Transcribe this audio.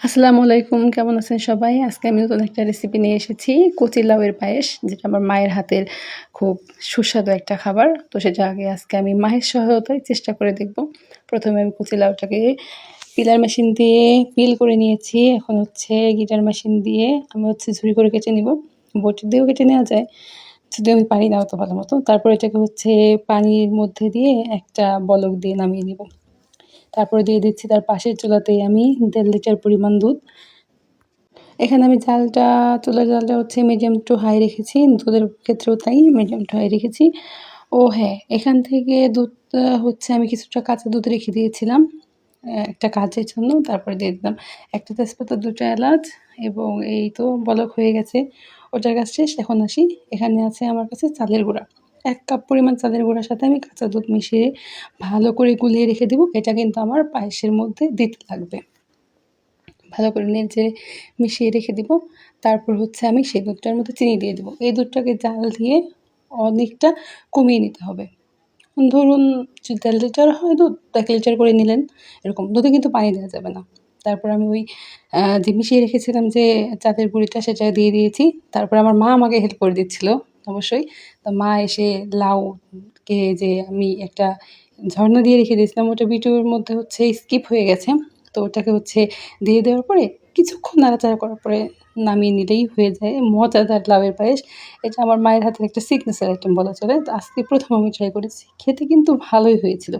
আসসালামু আলাইকুম, কেমন আছেন সবাই? আজকে আমি নতুন একটা রেসিপি নিয়ে এসেছি, কচি লাউয়ের পায়েস, যেটা আমার মায়ের হাতের খুব সুস্বাদু একটা খাবার। তো সেটা আজকে আমি মায়ের সহায়তায় চেষ্টা করে দেখব। প্রথমে আমি কচি লাউটাকে পিলার মেশিন দিয়ে পিল করে নিয়েছি। এখন গিটার মেশিন দিয়ে আমি ঝুরি করে কেটে নিব। বটি দিয়েও কেটে নেওয়া যায়, যদিও আমি পারি না অত ভালো মতো। তারপর এটাকে পানির মধ্যে দিয়ে একটা বলক দিয়ে নামিয়ে নিব। তারপরে দিয়ে দিচ্ছি তার পাশের চুলাতেই আমি 1.5 লিটার পরিমাণ দুধ। এখানে আমি চুলার জালটা মিডিয়াম টু হাই রেখেছি। দুধের ক্ষেত্রেও তাই মিডিয়াম টু হাই রেখেছি। ও হ্যাঁ, এখান থেকে দুধটা আমি কিছুটা কাঁচা দুধ রেখে দিয়েছিলাম একটা কাজের জন্য। তারপরে দিয়ে দিলাম একটা তেজপাতা, 2টা এলাচ এবং এই তো বলক হয়ে গেছে। ওটার কাজ শেষ। এখন আসি, এখানে আছে আমার কাছে চালের গুঁড়া। 1 কাপ পরিমাণ চালের গুঁড়ার সাথে আমি কাঁচা দুধ মিশিয়ে ভালো করে গুলিয়ে রেখে দেবো। এটা কিন্তু আমার পায়েসের মধ্যে দিতে লাগবে। ভালো করে নেড়ে মিশিয়ে রেখে দিব। তারপর আমি সেই দুধটার মধ্যে চিনি দিয়ে দেবো। এই দুধটাকে জাল দিয়ে অনেকটা কমিয়ে নিতে হবে। ধরুন যদি 1.5 লিটার হয় দুধ, 1 লিটার করে নিলেন। এরকম দুধে কিন্তু পানি দেওয়া যাবে না। তারপর আমি যে মিশিয়ে রেখেছিলাম যে চালের গুঁড়িটা, সেটা দিয়ে দিয়েছি। তারপর আমার মা আমাকে হেল্প করে দিচ্ছিল অবশ্যই। তো মা এসে লাউকে যে আমি একটা ঝরনা দিয়ে রেখে দিয়েছিলাম, ওটা ভিডিওর মধ্যে স্কিপ হয়ে গেছে। তো ওটাকে দিয়ে দেওয়ার পরে কিছুক্ষণ নাড়াচাড়া করার পরে নামিয়ে নিলেই হয়ে যায় মজাদার লাউয়ের পায়েস। এটা আমার মায়ের হাতের একটা সিগনেচার আইটেম বলা চলে। তো আজকে প্রথম আমি ট্রাই করেছি। খেতে কিন্তু ভালোই হয়েছিল।